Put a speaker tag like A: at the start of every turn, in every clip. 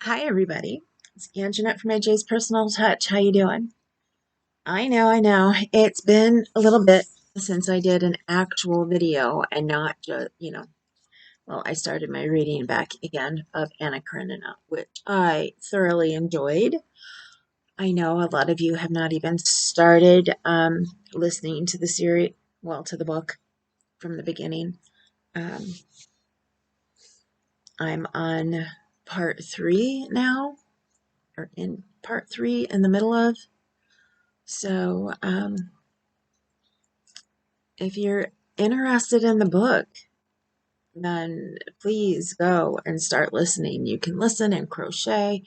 A: Hi everybody. It's Anjanette from AJ's Personal Touch. How you doing? I know. It's been a little bit since I did an actual video and not just, well, I started my reading back again of Anna Karenina, which I thoroughly enjoyed. I know a lot of you have not even started listening to the series, well, to the book from the beginning. Um, I'm on part 3 now, or in part 3 in the middle of. So, if you're interested in the book, then please go and start listening. You can listen and crochet,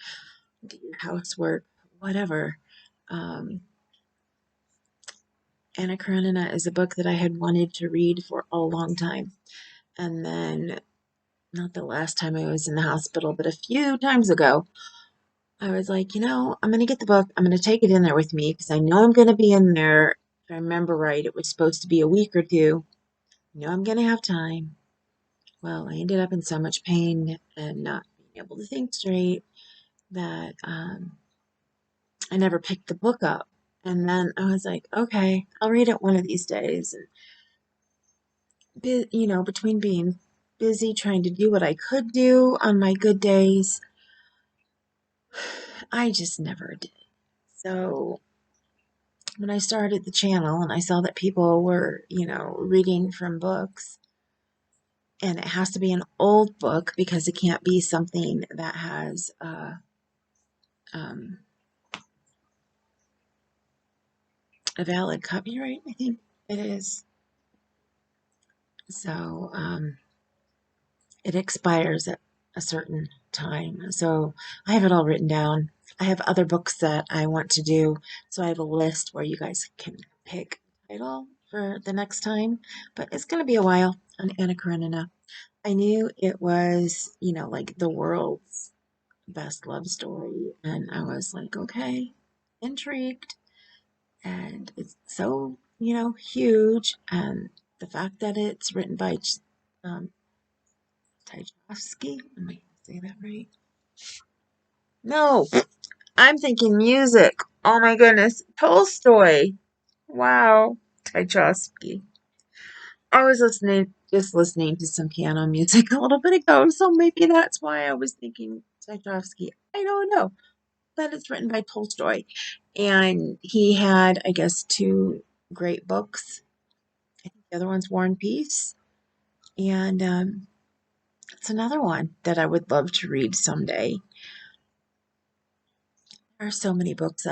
A: do your housework, whatever. Um, Anna Karenina is a book that I had wanted to read for a long time. And then, not the last time I was in the hospital, but a few times ago, I was like, I'm going to get the book. I'm going to take it in there with me because I know I'm going to be in there. If I remember right, it was supposed to be a week or two. I know I'm going to have time. Well, I ended up in so much pain and not being able to think straight that I never picked the book up. And then I was like, okay, I'll read it one of these days. And, between being busy trying to do what I could do on my good days, I just never did. So when I started the channel and I saw that people were, reading from books, and it has to be an old book because it can't be something that has um, a valid copyright, I think it is. So it expires at a certain time. So I have it all written down. I have other books that I want to do. So I have a list where you guys can pick a title for the next time. But it's going to be a while on Anna Karenina. I knew it was, like the world's best love story. And I was like, okay, intrigued. And it's so, huge. And the fact that it's written by um, Tchaikovsky, am I going to say that right? No, I'm thinking music. Oh my goodness, Tolstoy. Wow, Tchaikovsky. I was just listening to some piano music a little bit ago, so maybe that's why I was thinking Tchaikovsky. I don't know, but it's written by Tolstoy, and he had, I guess, two great books. I think the other one's War and Peace, and it's another one that I would love to read someday. There are so many books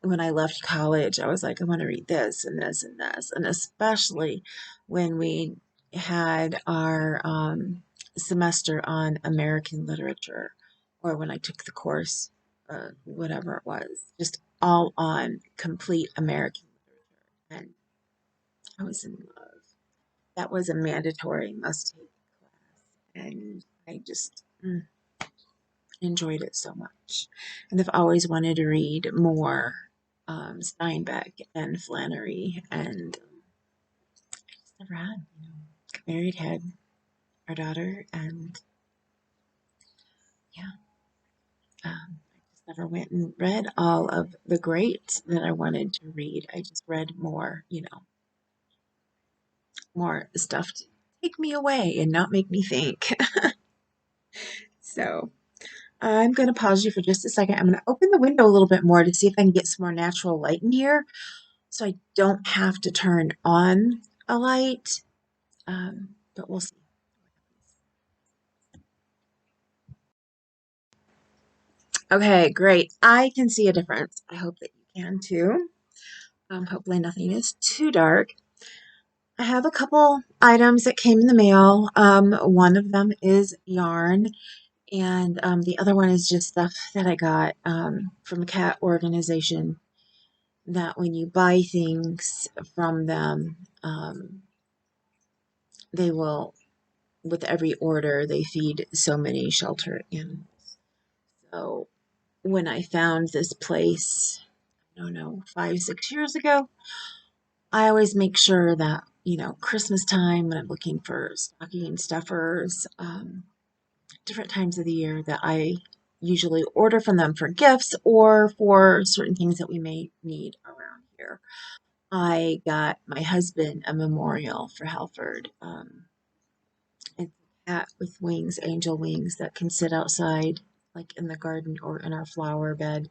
A: when I left college, I was like, I want to read this and this and this, and especially when we had our semester on American literature, or when I took the course, whatever it was, just all on complete American literature, and I was in love. That was a mandatory must-take class, and I just enjoyed it so much. And I've always wanted to read more Steinbeck and Flannery, and I just never had. Got married, had our daughter, and yeah, I just never went and read all of the greats that I wanted to read. I just read more, more stuff to take me away and not make me think. So I'm going to pause you for just a second. I'm going to open the window a little bit more to see if I can get some more natural light in here, so I don't have to turn on a light, but we'll see. Okay, great. I can see a difference. I hope that you can too. Hopefully nothing is too dark. I have a couple items that came in the mail. One of them is yarn, and the other one is just stuff that I got from a cat organization that when you buy things from them, they will, with every order, they feed so many shelter animals. So when I found this place, I don't know, 5, 6 years ago, I always make sure that, Christmas time when I'm looking for stocking stuffers, different times of the year that I usually order from them for gifts or for certain things that we may need around here. I got my husband a memorial for Halford. It's a cat with wings, angel wings, that can sit outside, like in the garden or in our flower bed.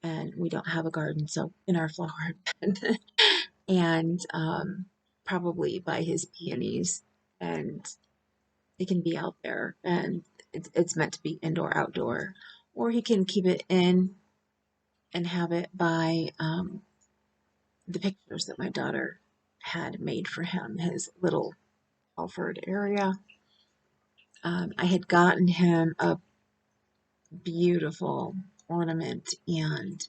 A: And we don't have a garden, so in our flower bed. And probably by his peonies. And it can be out there, and it's meant to be indoor, outdoor. Or he can keep it in and have it by the pictures that my daughter had made for him, his little Alford area. I had gotten him a beautiful ornament, and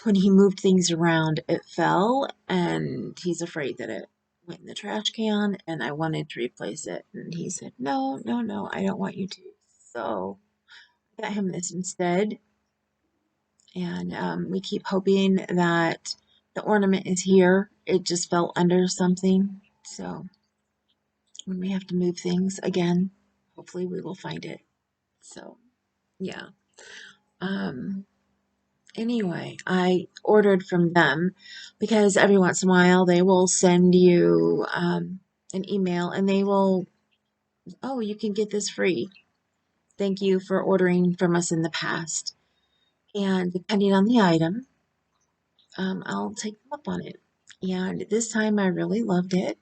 A: when he moved things around, it fell, and he's afraid that it went in the trash can, and I wanted to replace it. And he said, no, no, no, I don't want you to. So I got him this instead. And we keep hoping that the ornament is here. It just fell under something. So when we have to move things again, hopefully we will find it. So, yeah. Um, anyway, I ordered from them because every once in a while they will send you an email and they will, oh, you can get this free. Thank you for ordering from us in the past. And depending on the item, I'll take them up on it. And this time I really loved it.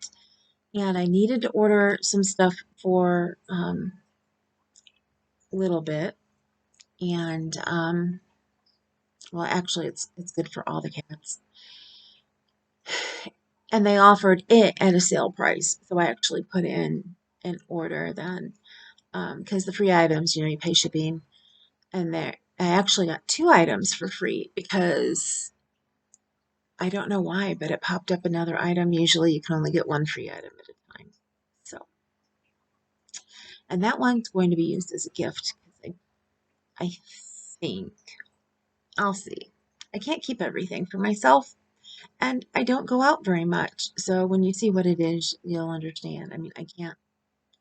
A: And I needed to order some stuff for a little bit. And well, actually, it's good for all the cats. And they offered it at a sale price, so I actually put in an order then, because the free items, you pay shipping, and there I actually got 2 items for free because I don't know why, but it popped up another item. Usually, you can only get 1 free item at a time. So, and that one's going to be used as a gift because I think I'll see. I can't keep everything for myself. And I don't go out very much. So when you see what it is, you'll understand. I mean, I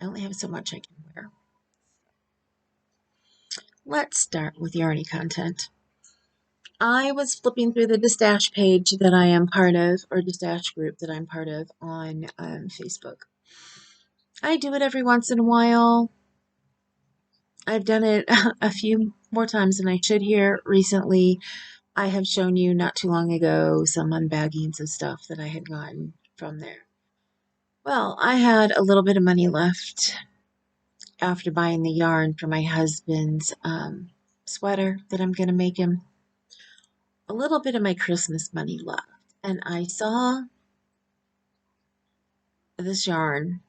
A: only have so much I can wear. Let's start with Yarny content. I was flipping through the Distash page that I am part of, or Distash group that I'm part of on Facebook. I do it every once in a while. I've done it a few more times than I should here recently. I have shown you not too long ago some unbaggings of stuff that I had gotten from there. Well, I had a little bit of money left after buying the yarn for my husband's sweater that I'm going to make him. A little bit of my Christmas money left. And I saw this yarn,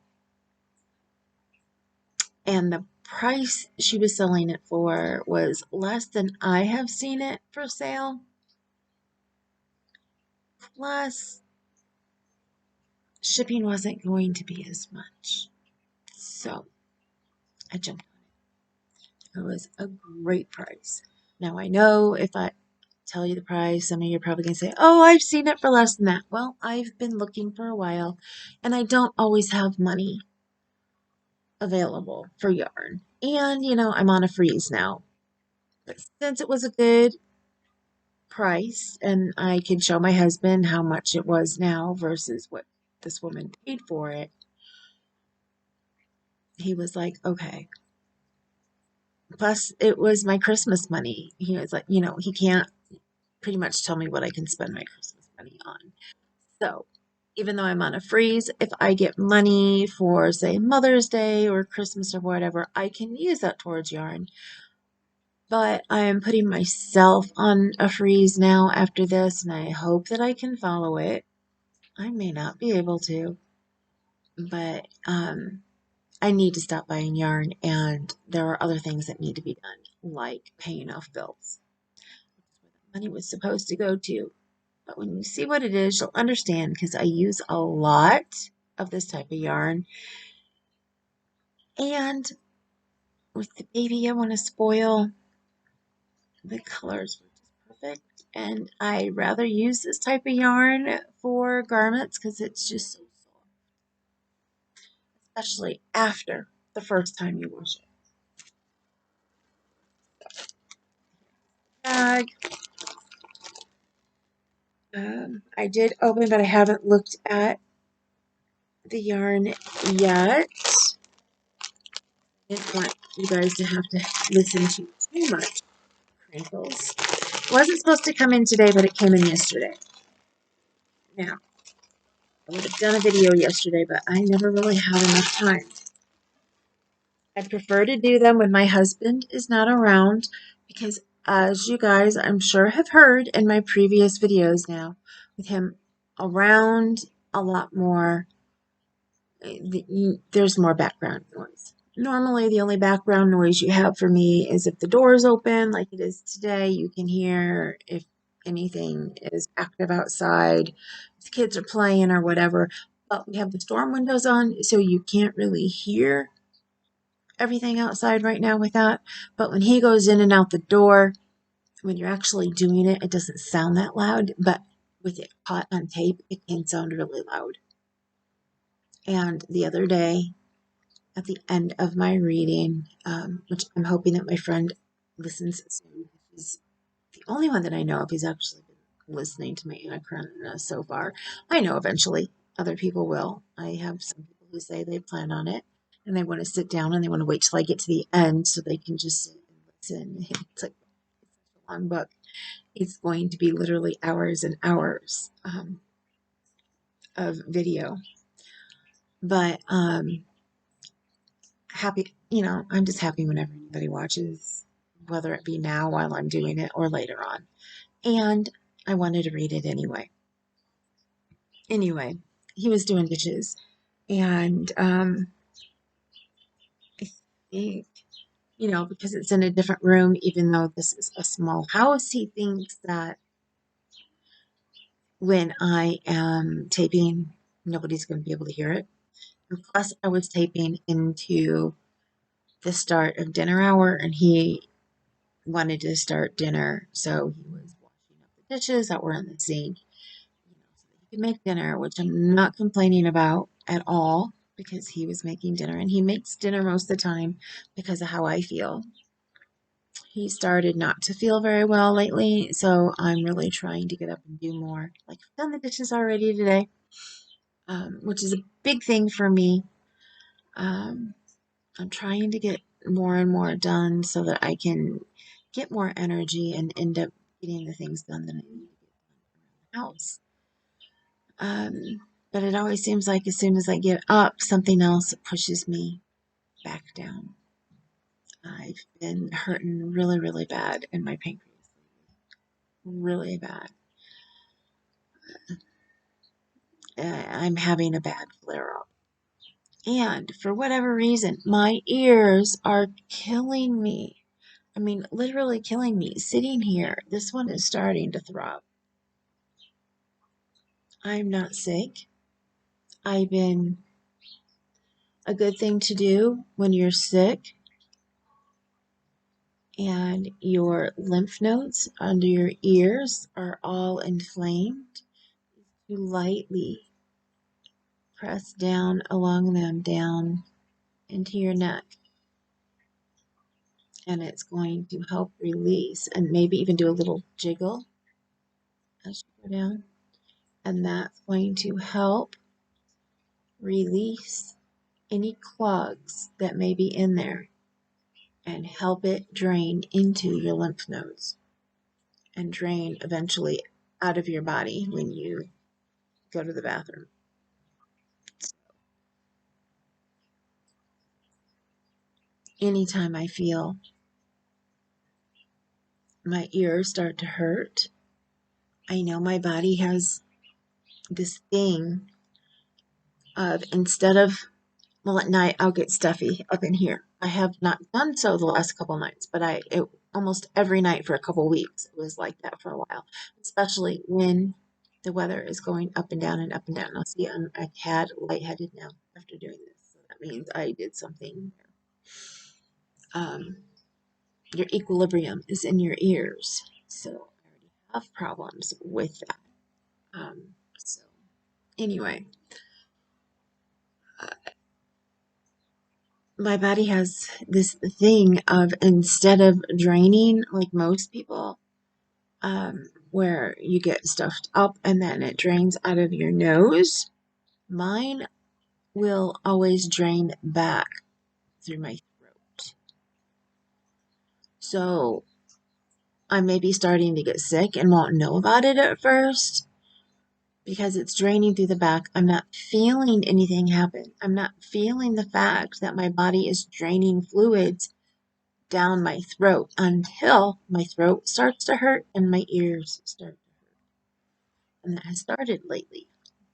A: and the price she was selling it for was less than I have seen it for sale. Plus, shipping wasn't going to be as much. So I jumped on it. It was a great price. Now I know if I tell you the price, some of you are probably going to say, oh, I've seen it for less than that. Well, I've been looking for a while, and I don't always have money available for yarn. And, I'm on a freeze now. But since it was a good price, and I can show my husband how much it was now versus what this woman paid for it, he was like, okay. Plus, it was my Christmas money. He was like, he can't pretty much tell me what I can spend my Christmas money on. So, even though I'm on a freeze, if I get money for, say, Mother's Day or Christmas or whatever, I can use that towards yarn. But I am putting myself on a freeze now after this, and I hope that I can follow it. I may not be able to, but I need to stop buying yarn, and there are other things that need to be done, like paying off bills. Money was supposed to go to. But when you see what it is, you'll understand because I use a lot of this type of yarn. And with the baby I want to spoil, the colors were just perfect. And I rather use this type of yarn for garments because it's just so soft, especially after the first time you wash it. bag. I did open, but I haven't looked at the yarn yet. I didn't want you guys to have to listen to too much crinkles. It wasn't supposed to come in today, but it came in yesterday. Now, I would have done a video yesterday, but I never really had enough time. I prefer to do them when my husband is not around because, as you guys I'm sure have heard in my previous videos now, with him around a lot more, there's more background noise. Normally, the only background noise you have for me is if the door is open, like it is today. You can hear if anything is active outside, if kids are playing or whatever. But we have the storm windows on, so you can't really hear everything outside right now with that. But when he goes in and out the door, when you're actually doing it, it doesn't sound that loud. But with it caught on tape, it can sound really loud. And the other day, at the end of my reading, which I'm hoping that my friend listens soon. He's the only one that I know of who's actually been listening to my Anna Karenina so far. I know eventually other people will. I have some people who say they plan on it and they want to sit down and they want to wait till I get to the end so they can just sit and listen. It's like a long book. It's going to be literally hours and hours of video. But happy, I'm just happy whenever anybody watches, whether it be now while I'm doing it or later on. And I wanted to read it anyway. Anyway, he was doing dishes, and I think, because it's in a different room, even though this is a small house, he thinks that when I am taping, nobody's going to be able to hear it. And plus, I was taping into the start of dinner hour, and he wanted to start dinner, so he was washing up the dishes that were in the sink, so that he could make dinner, which I'm not complaining about at all because he was making dinner, and he makes dinner most of the time because of how I feel. He started not to feel very well lately, so I'm really trying to get up and do more. Like, I've done the dishes already today, which is a big thing for me. I'm trying to get more and more done so that I can get more energy and end up getting the things done that I need to get done around the house. But it always seems like as soon as I get up, something else pushes me back down. I've been hurting really, really bad in my pancreas. Really bad. I'm having a bad flare up. And for whatever reason, my ears are killing me. I mean, literally killing me. Sitting here, this one is starting to throb. I'm not sick. I've been a good thing to do when you're sick and your lymph nodes under your ears are all inflamed. You lightly press down along them down into your neck, and it's going to help release, and maybe even do a little jiggle as you go down, and that's going to help release any clogs that may be in there and help it drain into your lymph nodes and drain eventually out of your body when you go to the bathroom. Anytime I feel my ears start to hurt, I know my body has this thing of, instead of, well, at night I'll get stuffy up in here. I have not done so the last couple nights, but almost every night for a couple weeks it was like that for a while, especially when the weather is going up and down and up and down. Now see, I'm a tad lightheaded now after doing this, so that means I did something. Your equilibrium is in your ears, so I already have problems with that. So anyway, my body has this thing of, instead of draining like most people, where you get stuffed up and then it drains out of your nose. Mine will always drain back through my throat. So I may be starting to get sick and won't know about it at first because it's draining through the back. I'm not feeling anything happen. I'm not feeling the fact that my body is draining fluids down my throat until my throat starts to hurt and my ears start to hurt. And that has started lately.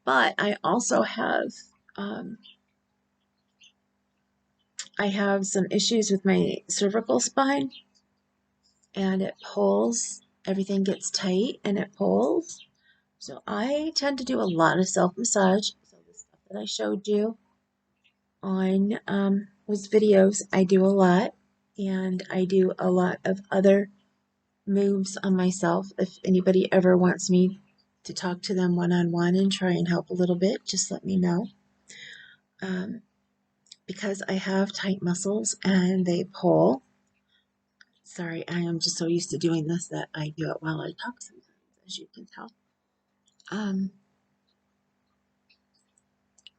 A: But I also have um, I have some issues with my cervical spine and it pulls. Everything gets tight and it pulls. So I tend to do a lot of self-massage. So the stuff that I showed you on was videos. I do a lot. And I do a lot of other moves on myself. If anybody ever wants me to talk to them one-on-one and try and help a little bit, just let me know. Because I have tight muscles and they pull. Sorry, I am just so used to doing this that I do it while I talk sometimes, as you can tell.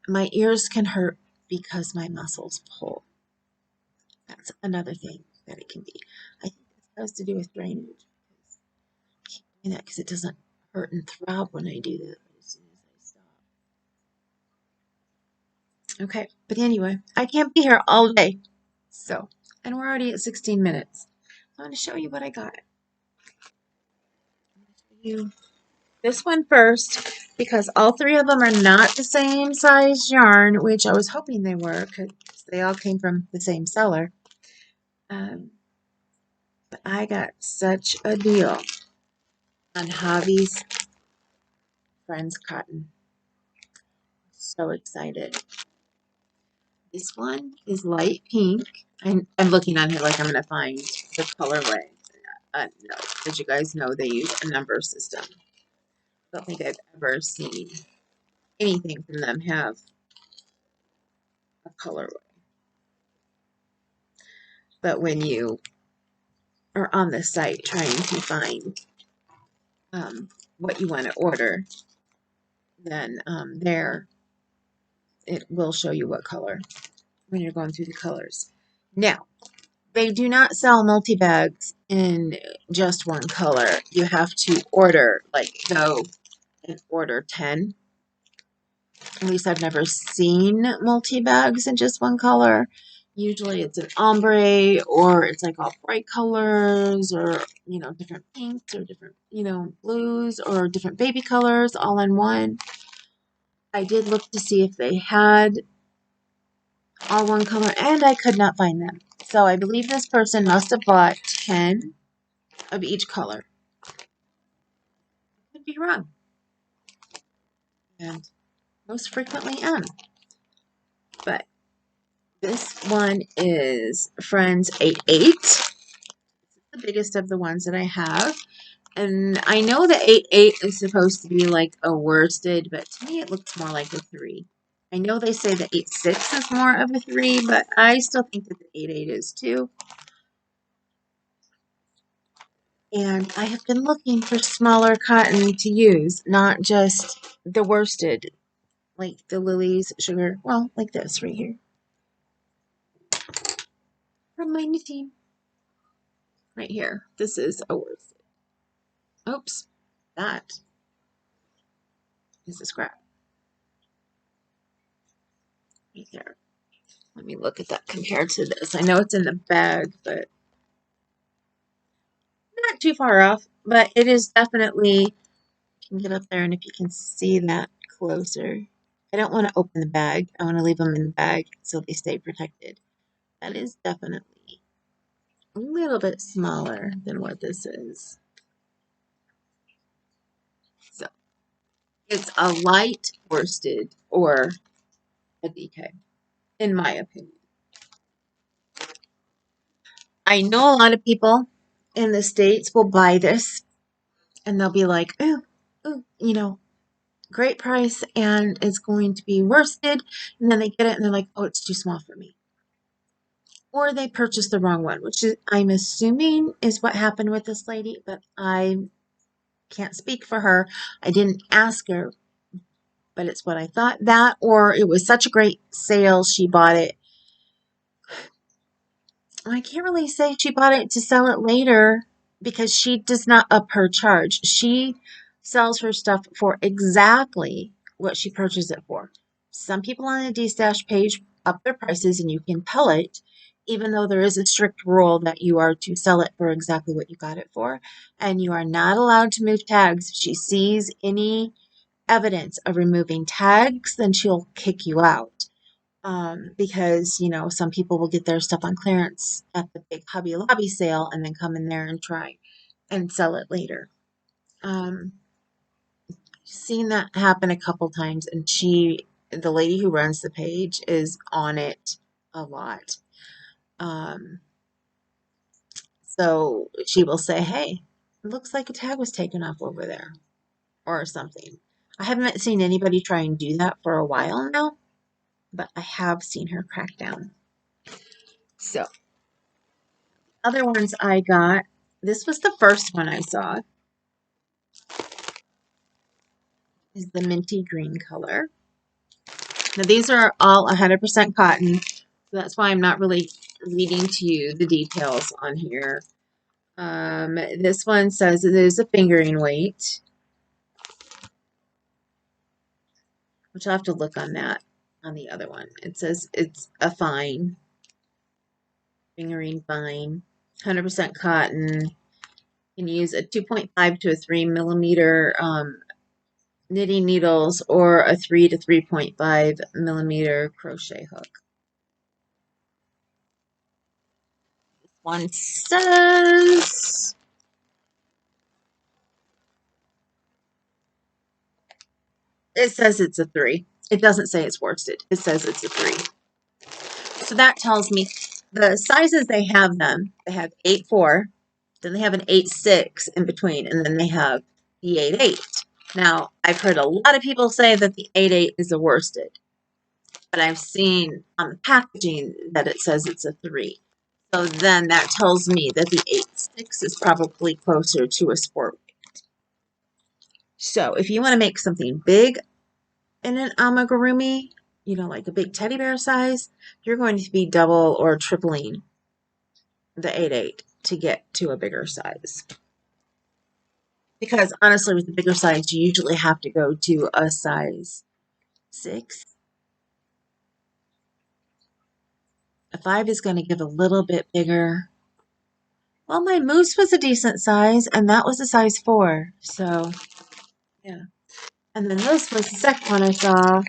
A: My ears can hurt because my muscles pull. That's another thing that it can be. I think this has to do with drainage. I keep doing that because it doesn't hurt and throb when I do that. But as soon as I stop. Okay, but anyway, I can't be here all day. So, and we're already at 16 minutes. I want to show you what I got. I'm going to show you this one first because all three of them are not the same size yarn, which I was hoping they were because they all came from the same seller. But I got such a deal on Hobby's Friends Cotton. So excited. This one is light pink. I'm looking on here like I'm going to find the colorway. No, as you guys know, they use a number system. I don't think I've ever seen anything from them have a colorway. But when you are on the site trying to find what you want to order, then there it will show you what color when you're going through the colors. Now, they do not sell multi-bags in just one color. You have to order, like go and order 10. At least I've never seen multi-bags in just one color. Usually it's an ombre or it's like all bright colors or, different pinks or different, blues or different baby colors all in one. I did look to see if they had all one color and I could not find them. So I believe this person must have bought 10 of each color. Could be wrong. And most frequently am. But this one is Friends 88. It's the biggest of the ones that I have. And I know the 88 is supposed to be like a worsted, but to me it looks more like a 3. I know they say the 86 is more of a 3, but I still think that the 88 is too. And I have been looking for smaller cotton to use, not just the worsted, like the Lily's Sugar, well, like this right here. From my knitting. Right here. This is a worsted. Oops. That is a scrap. Right there. Let me look at that compared to this. I know it's in the bag, but not too far off. But it is definitely, you can get up there and if you can see that closer. I don't want to open the bag. I want to leave them in the bag so they stay protected. That is definitely a little bit smaller than what this is. So it's a light worsted or a DK, in my opinion. I know a lot of people in the States will buy this and they'll be like, ooh, great price and it's going to be worsted. And then they get it and they're like, oh, it's too small for me. Or they purchased the wrong one, which is, I'm assuming is what happened with this lady, but I Can't speak for her. I didn't ask her, but it's what I thought. That, or it was such a great sale, she bought it. I can't really say she bought it to sell it later because she does not up her charge. She sells her stuff for exactly what she purchased it for. Some people on the D-Stash page up their prices and you can tell it, even though there is a strict rule that you are to sell it for exactly what you got it for. And you are not allowed to move tags. If she sees any evidence of removing tags, then she'll kick you out. Because, you know, some people will get their stuff on clearance at the big Hobby Lobby sale and then come in there and try and sell it later. Um, seen that happen a couple times, and the lady who runs the page, is on it a lot. Um, so she will say, hey, it looks like a tag was taken off over there or something. I haven't seen anybody try and do that for a while now, but I have seen her crack down. So, other ones I got, this was the first one I saw, is the minty green color. Now these are all 100% cotton, so that's why I'm not really reading to you the details on here. This one says it is a fingering weight, which I'll have to look on that on the other one. It says it's a fine, fingering fine, 100% cotton. You can use a 2.5 to a 3 millimeter knitting needles or a 3 to 3.5 millimeter crochet hook. One says it's a 3. It doesn't say it's worsted. It says it's a 3. So that tells me the sizes they have they have 8-4, then they have an 8-6 in between, and then they have the 8-8. Now, I've heard a lot of people say that the 8-8 is a worsted, but I've seen on the packaging that it says it's a 3. So then that tells me that the 8-6 is probably closer to a sport weight. So if you want to make something big in an amigurumi, you know, like a big teddy bear size, you're going to be double or tripling the 8-8 to get to a bigger size. Because honestly, with the bigger size, you usually have to go to a size 6. A 5 is going to give a little bit bigger. Well, my moose was a decent size, and that was a size 4. So, yeah. And then this was the second one I saw.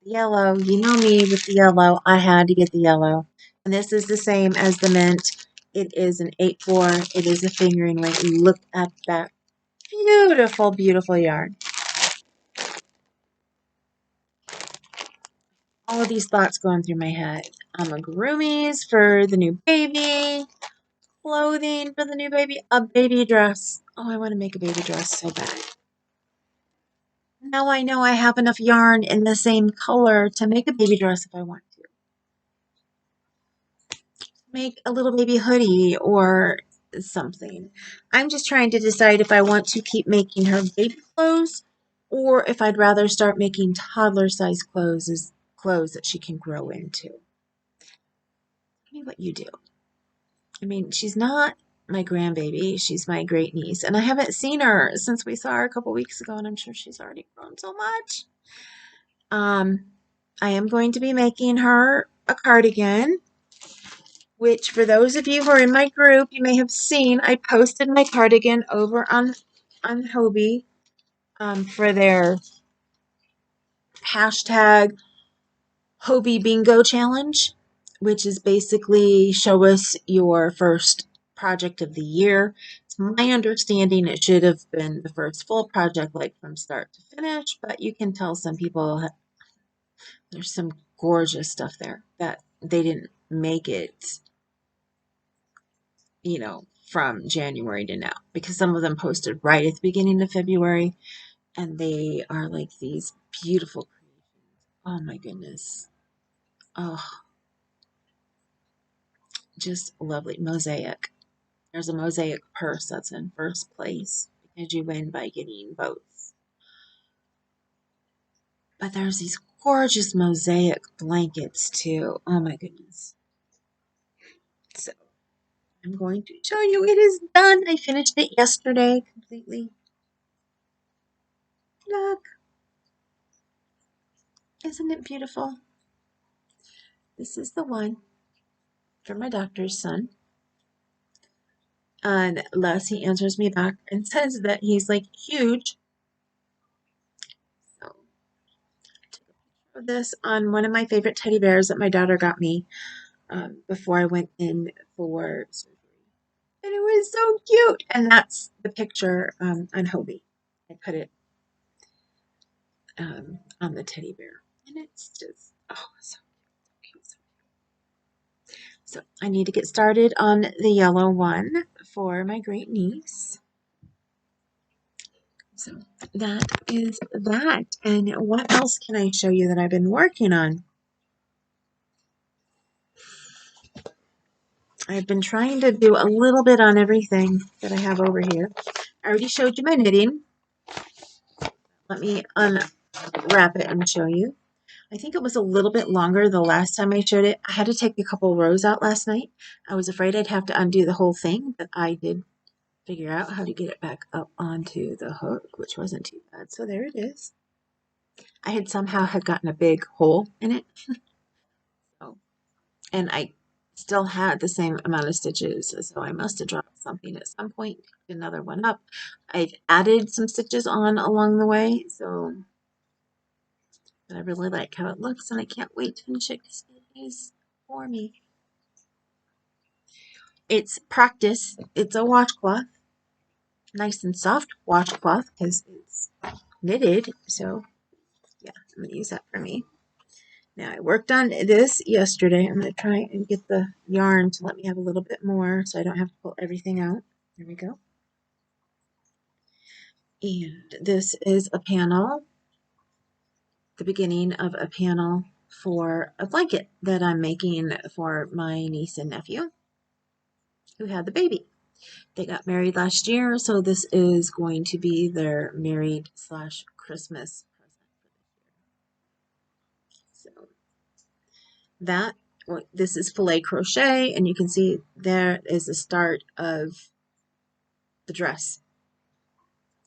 A: Yellow. You know me with the yellow. I had to get the yellow. And this is the same as the mint. It is an 8-4. It is a fingering weight. Look at that beautiful, beautiful yarn. All of these thoughts going through my head. Amigurumis for the new baby. Clothing for the new baby. A baby dress. Oh, I want to make a baby dress so bad. Now I know I have enough yarn in the same color to make a baby dress if I want to. Make a little baby hoodie or something. I'm just trying to decide if I want to keep making her baby clothes or if I'd rather start making toddler size clothes that she can grow into. Tell me what you do. I mean, she's not my grandbaby. She's my great niece. And I haven't seen her since we saw her a couple weeks ago, and I'm sure she's already grown so much. I am going to be making her a cardigan, which for those of you who are in my group, you may have seen, I posted my cardigan over on Hobie for their hashtag Hobie Bingo Challenge, which is basically show us your first project of the year. It's my understanding it should have been the first full project, like from start to finish, but you can tell some people there's some gorgeous stuff there that they didn't make it, you know, from January to now, because some of them posted right at the beginning of February, and they are like these beautiful creations. Oh my goodness. Oh, just lovely. Mosaic. There's a mosaic purse that's in first place as you win by getting both. But there's these gorgeous mosaic blankets too. Oh my goodness. So I'm going to show you. It is done. I finished it yesterday completely. Look. Isn't it beautiful? This is the one for my doctor's son. Unless he answers me back and says that he's like huge. So I took a picture of this on one of my favorite teddy bears that my daughter got me before I went in for surgery. And it was so cute. And that's the picture on Hobie. I put it on the teddy bear. And it's just, oh, so cute. So I need to get started on the yellow one for my great niece. So that is that. And what else can I show you that I've been working on? I've been trying to do a little bit on everything that I have over here. I already showed you my knitting. Let me unwrap it and show you. I think it was a little bit longer the last time I showed it. I had to take a couple rows out last night. I was afraid I'd have to undo the whole thing, but I did figure out how to get it back up onto the hook, which wasn't too bad. So there it is. I had somehow gotten a big hole in it. So, and I still had the same amount of stitches, so I must have dropped something at some point, picked another one up. I've added some stitches on along the way, so but I really like how it looks, and I can't wait to finish it because it is for me. It's practice. It's a washcloth, nice and soft washcloth because it's knitted. So yeah, I'm gonna use that for me. Now I worked on this yesterday. I'm gonna try and get the yarn to let me have a little bit more so I don't have to pull everything out. There we go. And this is a panel, the beginning of a panel for a blanket that I'm making for my niece and nephew who had the baby. They got married last year, so this is going to be their married / Christmas present for this year. So that, this is filet crochet, and you can see there is the start of the dress.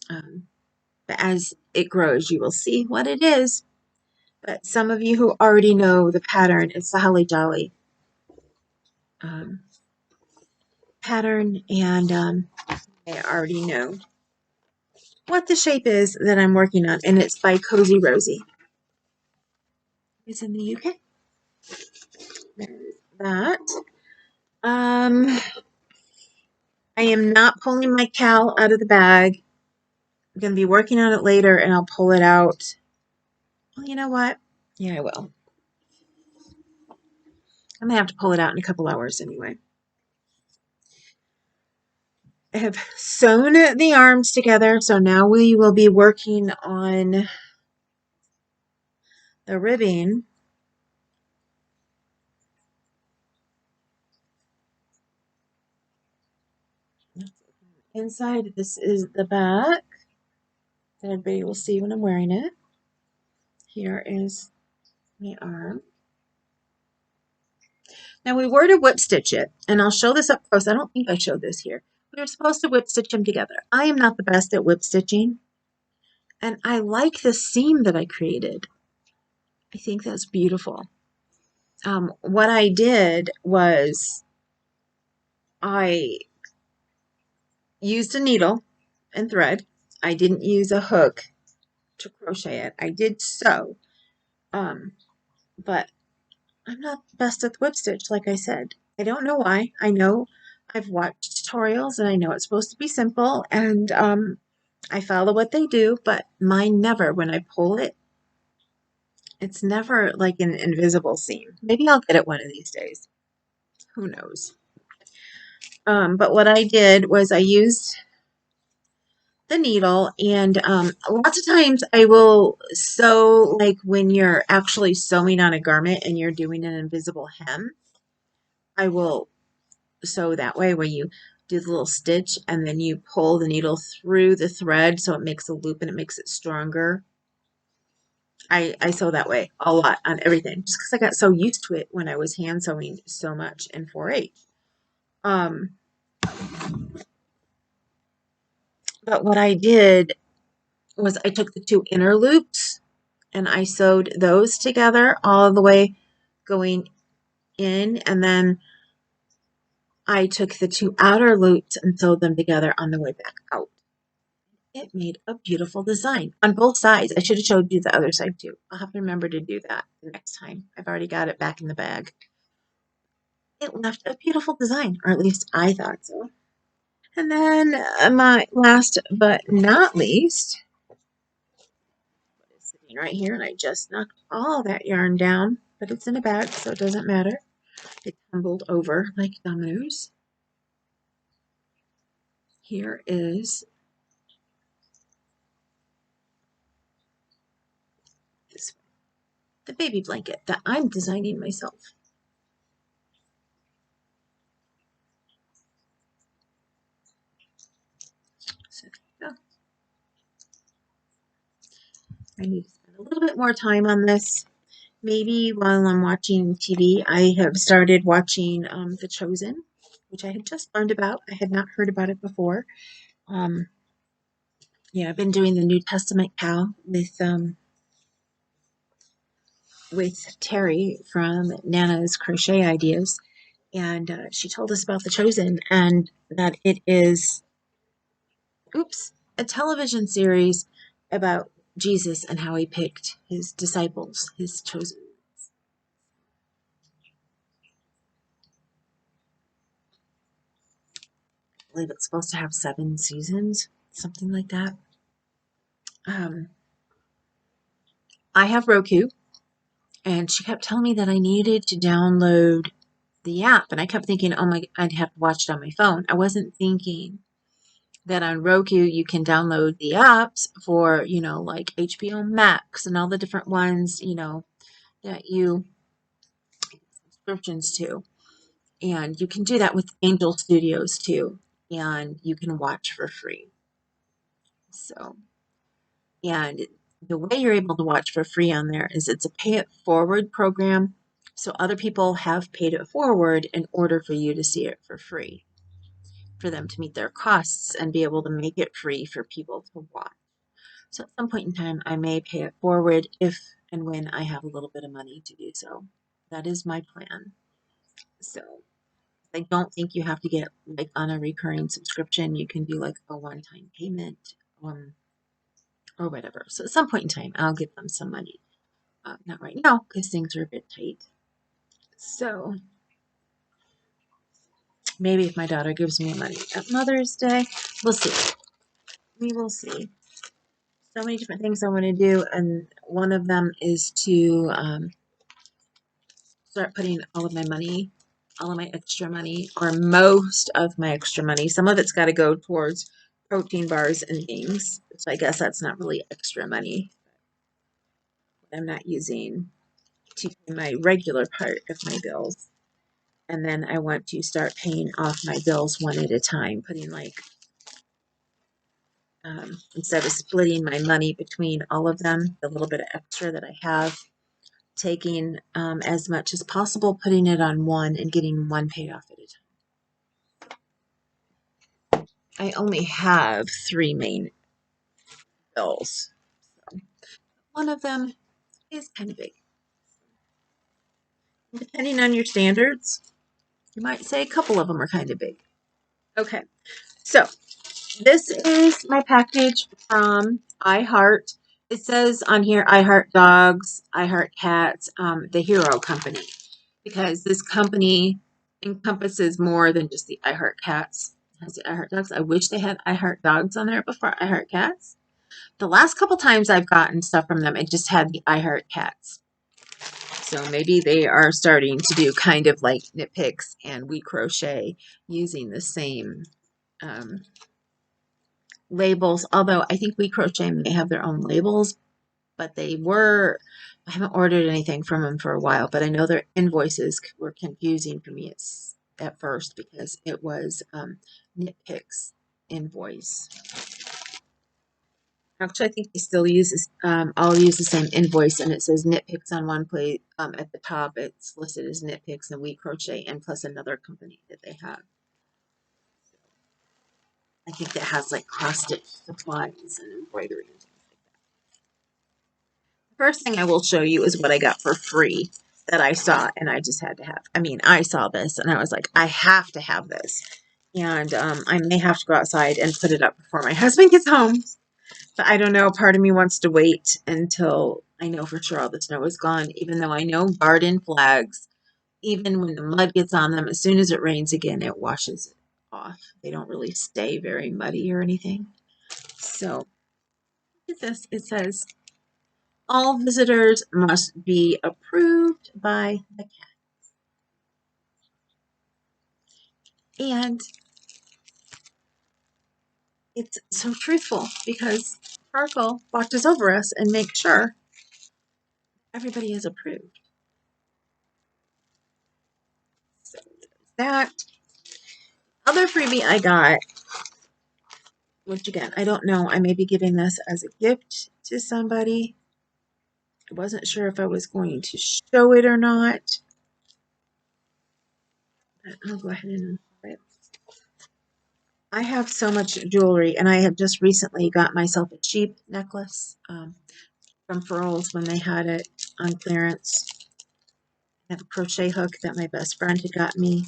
A: But as it grows, you will see what it is. But some of you who already know the pattern, it's the Holly Jolly pattern, and I already know what the shape is that I'm working on, and it's by Cozy Rosie. It's in the UK. There's that. I am not pulling my cowl out of the bag. I'm going to be working on it later, and I'll pull it out. Well, you know what? Yeah, I will. I'm going to have to pull it out in a couple hours anyway. I have sewn the arms together, so now we will be working on the ribbing. Inside, this is the back that everybody will see when I'm wearing it. Here is the arm. Now we were to whip stitch it, and I'll show this up close. I don't think I showed this here. We were supposed to whip stitch them together. I am not the best at whip stitching, and I like the seam that I created. I think that's beautiful. What I did was I used a needle and thread. I didn't use a hook to crochet it. I did sew, but I'm not best at the whip stitch, like I said. I don't know why. I know I've watched tutorials and I know it's supposed to be simple, and I follow what they do, but mine never, when I pull it, it's never like an invisible seam. Maybe I'll get it one of these days. Who knows? But what I did was I used the needle, and lots of times I will sew, like when you're actually sewing on a garment and you're doing an invisible hem, I will sew that way where you do the little stitch, and then you pull the needle through the thread so it makes a loop and it makes it stronger. I sew that way a lot on everything, just because I got so used to it when I was hand sewing so much in 4-H. But what I did was I took the 2 inner loops and I sewed those together all the way going in, and then I took the 2 outer loops and sewed them together on the way back out. It made a beautiful design on both sides. I should have showed you the other side too. I'll have to remember to do that the next time. I've already got it back in the bag. It left a beautiful design, or at least I thought so. And then my last but not least is sitting right here, and I just knocked all that yarn down, but it's in a bag, so it doesn't matter. It tumbled over like dominoes. Here is this one, the baby blanket that I'm designing myself. So there you go. I need to spend a little bit more time on this. Maybe while I'm watching TV, I have started watching The Chosen, which I had just learned about. I had not heard about it before. Yeah, I've been doing the New Testament cow with Terry from Nana's Crochet Ideas, and she told us about The Chosen and that it is, a television series about Jesus and how he picked his disciples, his chosen. I believe it's supposed to have 7 seasons, something like that. I have Roku, and she kept telling me that I needed to download the app, and I kept thinking, oh my, I'd have to watch it on my phone. I wasn't thinking that on Roku you can download the apps for, like HBO Max and all the different ones, that you subscriptions to. And you can do that with Angel Studios too, and you can watch for free. So, and the way you're able to watch for free on there is it's a pay it forward program. So other people have paid it forward in order for you to see it for free, for them to meet their costs and be able to make it free for people to watch. So at some point in time, I may pay it forward if and when I have a little bit of money to do so. That is my plan. So I don't think you have to get like on a recurring subscription. You can do like a one-time payment, or whatever. So at some point in time, I'll give them some money. Not right now because things are a bit tight. So maybe if my daughter gives me money at Mother's Day, we'll see. We will see. So many different things I want to do, and one of them is to start putting all of my money, all of my extra money, or most of my extra money. Some of it's got to go towards protein bars and things. So I guess that's not really extra money. I'm not using to pay my regular part of my bills. And then I want to start paying off my bills one at a time, putting like, instead of splitting my money between all of them, the little bit of extra that I have, taking as much as possible, putting it on one and getting one paid off at a time. I only have 3 main bills. So one of them is kind of big. Depending on your standards, you might say a couple of them are kind of big. Okay, so this is my package from iHeart. It says on here, iHeart Dogs, iHeart Cats, the Hero Company, because this company encompasses more than just the iHeart Cats. It has the iHeart Dogs. I wish they had iHeart Dogs on there before iHeart Cats. The last couple times I've gotten stuff from them, it just had the iHeart Cats. So maybe they are starting to do kind of like Knit Picks and We Crochet using the same labels, although I think We Crochet may have their own labels, but I haven't ordered anything from them for a while, but I know their invoices were confusing for me at first because it was Nitpick's invoice. Actually, I think they still use this. I'll use the same invoice, and it says Nitpicks on one plate. At the top, it's listed as Nitpicks and Wheat Crochet, and plus another company that they have. I think that has like cross-stitch supplies and embroidery and things like that. The first thing I will show you is what I got for free that I saw, and I just had to have. I mean, I saw this, and I was like, I have to have this. And I may have to go outside and put it up before my husband gets home. But I don't know. Part of me wants to wait until I know for sure all the snow is gone, even though I know garden flags, even when the mud gets on them, as soon as it rains again, it washes it off. They don't really stay very muddy or anything. So, look at this. It says, all visitors must be approved by the cat. And it's so truthful because Sparkle watches over us and makes sure everybody is approved. So that other freebie I got, which again, I don't know, I may be giving this as a gift to somebody. I wasn't sure if I was going to show it or not. But I'll go ahead and unfold it. I have so much jewelry, and I have just recently got myself a cheap necklace from Furls when they had it on clearance. I have a crochet hook that my best friend had got me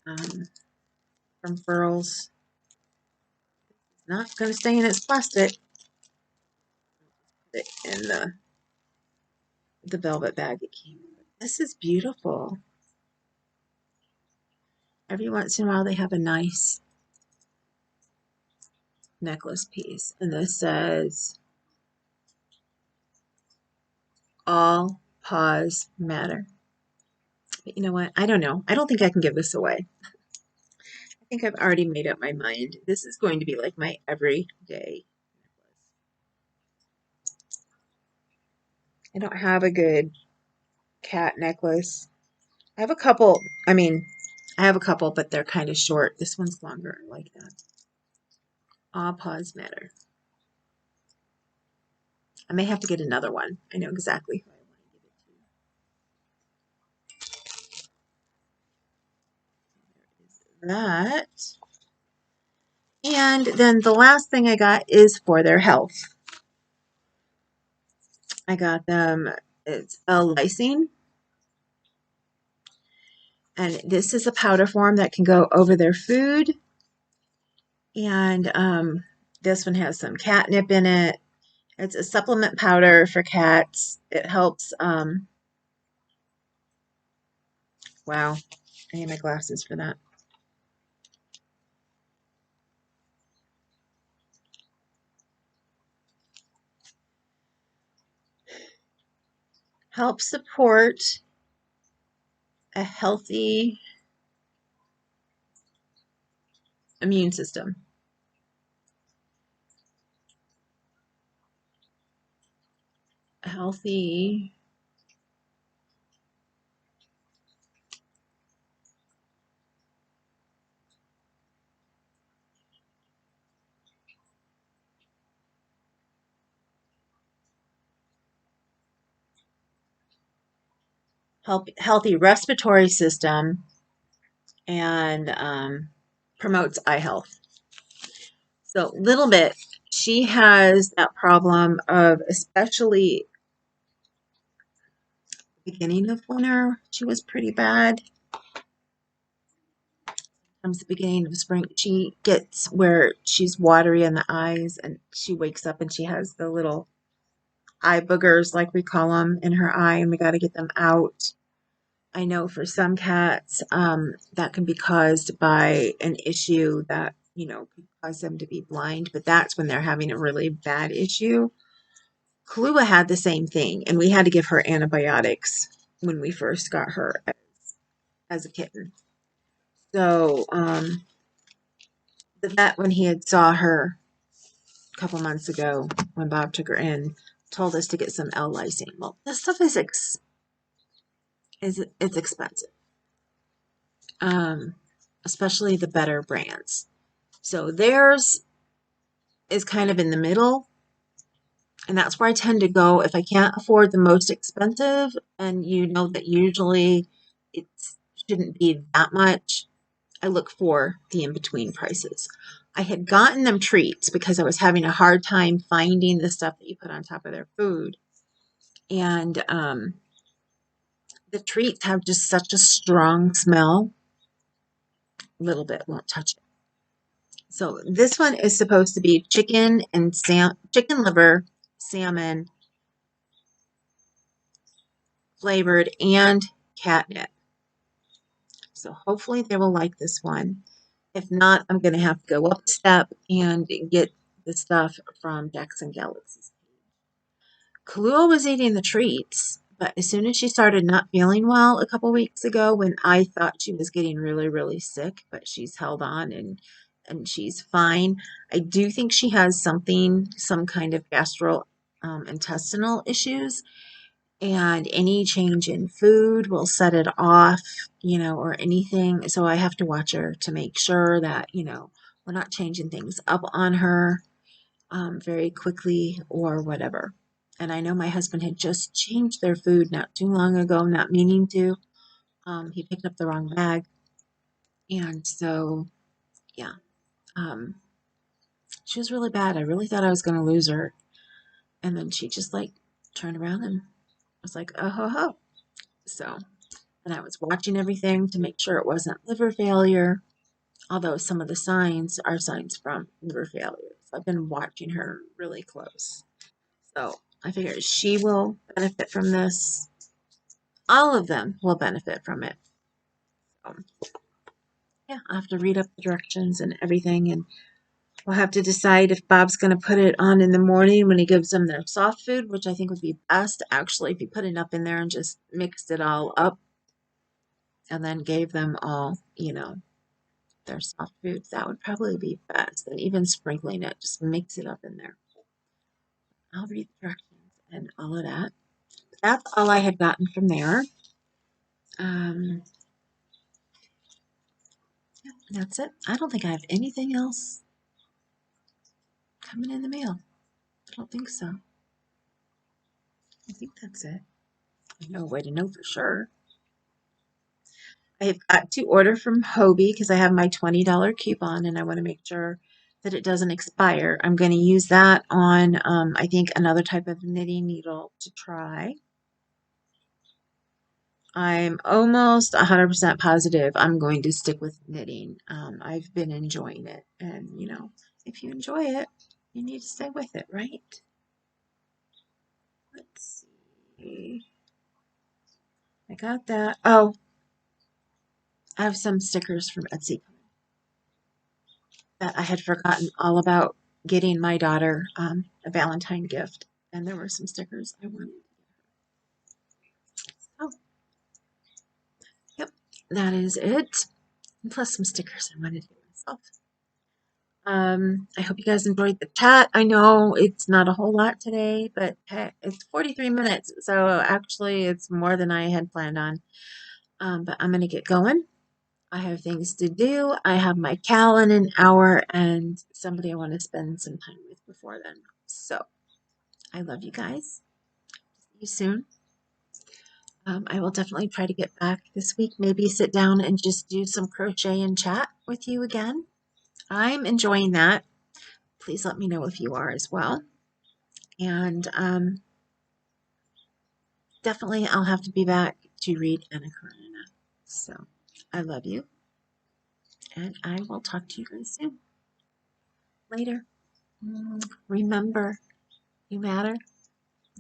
A: from Furls. It's not going to stay in its plastic. Put it in the velvet bag it came in. This is beautiful. Every once in a while they have a nice necklace piece. And this says, all paws matter. But you know what? I don't know. I don't think I can give this away. I think I've already made up my mind. This is going to be like my everyday necklace. I don't have a good cat necklace. I have a couple. I mean, I have a couple, but they're kind of short. This one's longer. I like that. All paws matter. I may have to get another one. I know exactly who I want to give it to. There is that. And then the last thing I got is for their health. I got them, it's a lysine. And this is a powder form that can go over their food. And this one has some catnip in it. It's a supplement powder for cats. It helps, wow, I need my glasses for that. Helps support a healthy immune system. A healthy healthy respiratory system and promotes eye health. So little bit, she has that problem of, especially beginning of winter, she was pretty bad. Comes the beginning of spring, she gets where she's watery in the eyes, and she wakes up and she has the little eye boogers, like we call them, in her eye, and we got to get them out. I know for some cats, that can be caused by an issue that, you know, could cause them to be blind, but that's when they're having a really bad issue. Kahlua had the same thing, and we had to give her antibiotics when we first got her as a kitten. So, the vet, when he had saw her a couple months ago, when Bob took her in, told us to get some L-lysine. Well, this stuff is it's expensive. especially the better brands. So theirs is kind of in the middle, and that's where I tend to go if I can't afford the most expensive, and you know that usually it shouldn't be that much. I look for the in-between prices. I had gotten them treats because I was having a hard time finding the stuff that you put on top of their food. And the treats have just such a strong smell. A little bit won't touch it. So this one is supposed to be chicken and chicken liver, salmon, flavored, and catnip. So hopefully they will like this one. If not, I'm going to have to go up a step and get the stuff from Decks and Galaxies. Kahlua was eating the treats, but as soon as she started not feeling well a couple weeks ago, when I thought she was getting really, really sick, but she's held on and she's fine. I do think she has something, some kind of gastrointestinal issues, and any change in food will set it off, or anything. So I have to watch her to make sure that, we're not changing things up on her very quickly or whatever. And I know my husband had just changed their food not too long ago, not meaning to. He picked up the wrong bag. And so, yeah, um, she was really bad. I really thought I was going to lose her. And then she just like turned around and was like, oh, ho, ho. So, and I was watching everything to make sure it wasn't liver failure, although some of the signs are signs from liver failure. So I've been watching her really close. So I figure she will benefit from this. All of them will benefit from it. So, yeah, I'll have to read up the directions and everything, and we'll have to decide if Bob's going to put it on in the morning when he gives them their soft food, which I think would be best, actually, if he put it up in there and just mixed it all up and then gave them all, their soft foods. That would probably be best. And even sprinkling it, just mix it up in there. I'll read the directions and all of that. That's all I had gotten from there. Um, yeah, that's it. I don't think I have anything else coming in the mail. I don't think so. I think that's it. No way to know for sure. I have got to order from Hobie because I have my $20 coupon and I want to make sure that it doesn't expire. I'm going to use that on, I think, another type of knitting needle to try. I'm almost 100% positive I'm going to stick with knitting. I've been enjoying it. And, if you enjoy it, you need to stay with it, right? Let's see. I got that. Oh, I have some stickers from Etsy that I had forgotten all about getting my daughter a Valentine gift. And there were some stickers I wanted. Oh, yep, that is it. And plus some stickers I wanted to get myself. I hope you guys enjoyed the chat. I know it's not a whole lot today, but hey, it's 43 minutes. So actually, it's more than I had planned on. But I'm going to get going. I have things to do. I have my Cal in an hour and somebody I want to spend some time with before then. So I love you guys. See you soon. I will definitely try to get back this week. Maybe sit down and just do some crochet and chat with you again. I'm enjoying that. Please let me know if you are as well. And definitely I'll have to be back to read Anna Karenina. So I love you. And I will talk to you guys soon. Later. Remember, you matter.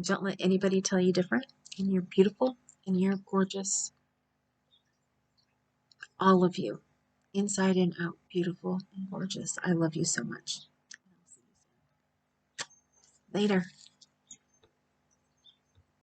A: Don't let anybody tell you different. And you're beautiful and you're gorgeous. All of you, inside and out, beautiful and gorgeous. I love you so much. Later.